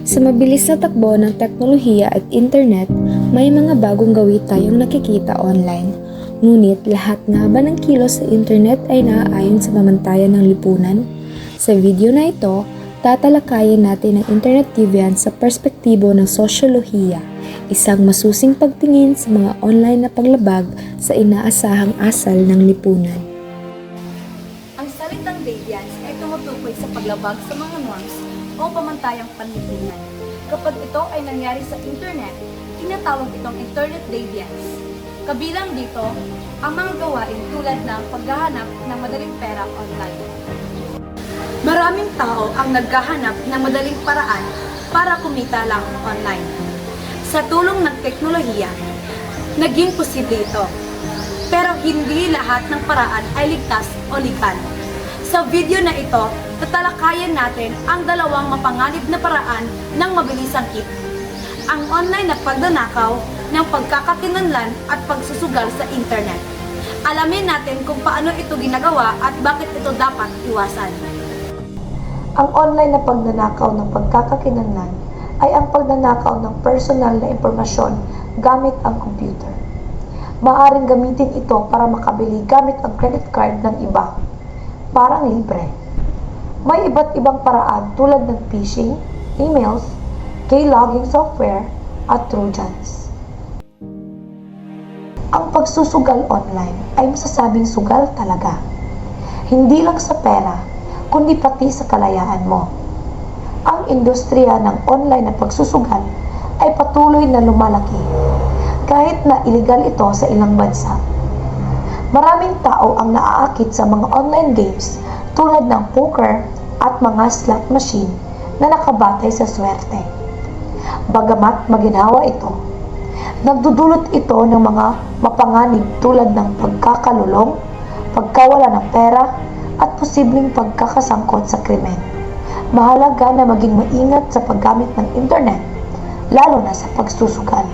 Sa mabilis na takbo ng teknolohiya at internet, may mga bagong gawi tayong nakikita online. Ngunit lahat nga ba ng kilos sa internet ay naaayon sa pamantayan ng lipunan? Sa video na ito, tatalakayin natin ang internet deviance sa perspektibo ng sosyolohiya, isang masusing pagtingin sa mga online na paglabag sa inaasahang asal ng lipunan. Ang salitang deviance ay tumutukoy sa paglabag sa mga norms o pamantayang panlipunan. Kapag ito ay nangyari sa internet, tinatawag itong internet deviance. Kabilang dito, ang mga gawain tulad ng paghahanap ng madaling pera online. Maraming tao ang naghahanap ng madaling paraan para kumita lang online. Sa tulong ng teknolohiya, naging posible ito. Pero hindi lahat ng paraan ay ligtas o legal. Sa video na ito, tatalakayan natin ang dalawang mapanganib na paraan ng mabilisang kita. Ang online na pagnanakaw ng pagkakakilanlan at pagsusugal sa internet. Alamin natin kung paano ito ginagawa at bakit ito dapat iwasan. Ang online na pagnanakaw ng pagkakakilanlan ay ang pagnanakaw ng personal na impormasyon gamit ang computer. Maaaring gamitin ito para makabili gamit ang credit card ng iba. Parang libre. May iba't ibang paraan tulad ng phishing, emails, keylogging software, at trojans. Ang pagsusugal online ay masasabing sugal talaga. Hindi lang sa pera, kundi pati sa kalayaan mo. Ang industriya ng online na pagsusugal ay patuloy na lumalaki, kahit na iligal ito sa ilang bansa. Maraming tao ang naaakit sa mga online games tulad ng poker at mga slot machine na nakabatay sa swerte. Bagamat maginhawa ito, nagdudulot ito ng mga mapanganib tulad ng pagkakalulong, pagkawala ng pera, at posibleng pagkakasangkot sa krimen. Mahalaga na maging maingat sa paggamit ng internet, lalo na sa pagsusugal.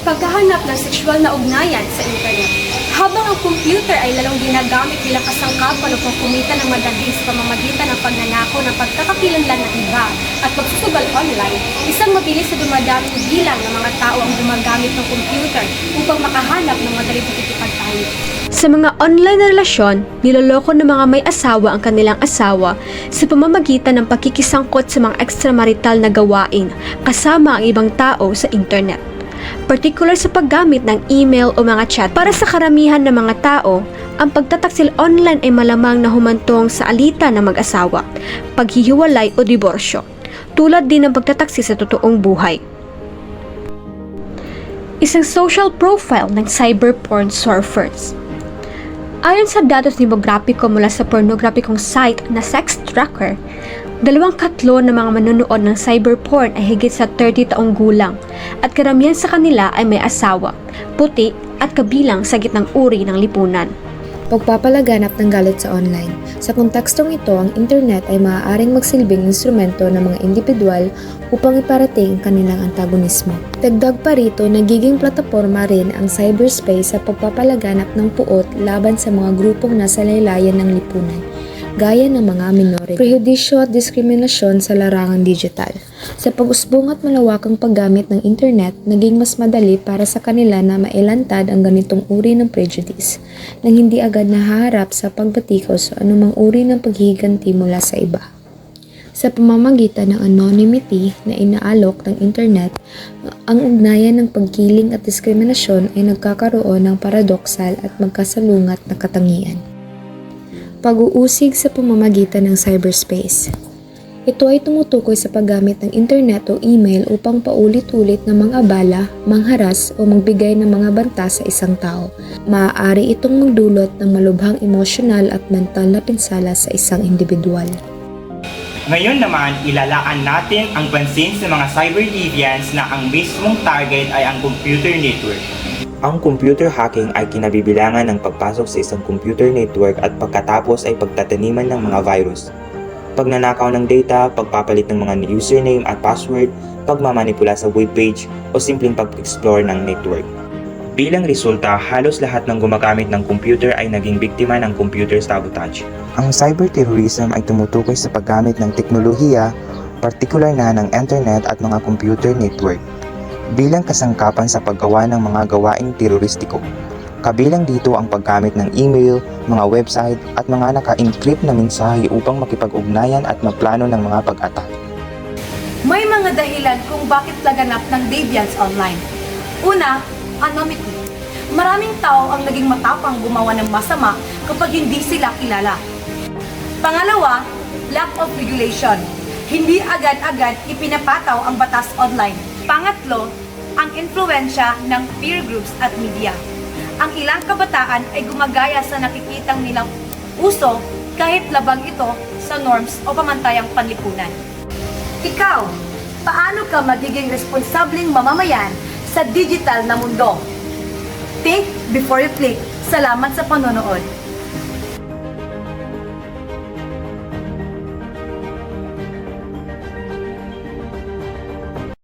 Paghahanap ng sexual na ugnayan sa internet. Habang ang computer ay lalong ginagamit bilang kasangkapan upang kumita ng madali sa pamamagitan ng pagnanakaw ng pagkakakilanlan ng iba at pagsusugal online, isang mabilis na dumadaming bilang ng mga tao ang gumagamit ng computer upang makahanap ng madaling pakikipagtalik. Sa mga online na relasyon, niloloko ng mga may asawa ang kanilang asawa sa pamamagitan ng pakikisangkot sa mga extramarital na gawain kasama ang ibang tao sa internet. Particular sa paggamit ng email o mga chat. Para sa karamihan ng mga tao, ang pagtataksil online ay malamang na humantong sa alitan ng mag-asawa, paghihiwalay o diborsyo, tulad din ng pagtataksil sa totoong buhay. Isang social profile ng cyberporn surfers. Ayon sa datos demograpiko mula sa pornograpikong site na Sex Tracker, 2/3 ng mga manonood ng cyberporn ay higit sa 30 taong gulang at karamihan sa kanila ay may asawa, puti at kabilang sa gitnang uri ng lipunan. Pagpapalaganap ng galit sa online. Sa kontekstong ito, ang internet ay maaaring magsilbing instrumento ng mga individual upang iparating ang kanilang antagonismo. Dagdag pa rito, nagiging plataporma rin ang cyberspace sa pagpapalaganap ng puot laban sa mga grupong nasa laylayan ng lipunan, gaya ng mga minority, prejudisyo at diskriminasyon sa larangan digital. Sa pag-usbong at malawakang paggamit ng internet, naging mas madali para sa kanila na mailantad ang ganitong uri ng prejudice, nang hindi agad nahaharap sa pagbatikaw sa anumang uri ng paghihiganti mula sa iba. Sa pamamagitan ng anonymity na inaalok ng internet, ang ugnayan ng pagkiling at diskriminasyon ay nagkakaroon ng paradoksal at magkasalungat na katangian. Pag-uusig sa pamamagitan ng cyberspace. Ito ay tumutukoy sa paggamit ng internet o email upang paulit-ulit na mangabala, mangharas o magbigay ng mga banta sa isang tao. Maaari itong magdulot ng malubhang emosyonal at mental na pinsala sa isang individual. Ngayon naman, ilalaan natin ang pansin sa mga cyber deviants na ang mismong target ay ang computer network. Ang computer hacking ay kinabibilangan ng pagpasok sa isang computer network at pagkatapos ay pagtataniman ng mga virus. Pagnanakaw ng data, pagpapalit ng mga username at password, pagmamanipula sa webpage o simpleng pag-explore ng network. Bilang resulta, halos lahat ng gumagamit ng computer ay naging biktima ng computer sabotage. Ang cyberterrorism ay tumutukoy sa paggamit ng teknolohiya partikular na ng internet at mga computer network, bilang kasangkapan sa paggawa ng mga gawaing teroristiko. Kabilang dito ang paggamit ng email, mga website at mga naka-encrypt na mensahe upang makipag-ugnayan at magplano ng mga pag-attack. May mga dahilan kung bakit laganap ng deviance online. Una, anonymity. Maraming tao ang naging matapang gumawa ng masama kapag hindi sila kilala. Pangalawa, lack of regulation. Hindi agad-agad ipinapataw ang batas online. Pangatlo, ang influensya ng peer groups at media. Ang ilang kabataan ay gumagaya sa nakikitang nilang uso kahit labag ito sa norms o pamantayang panlipunan. Ikaw, paano ka magiging responsabling mamamayan sa digital na mundo? Think before you click. Salamat sa panonood.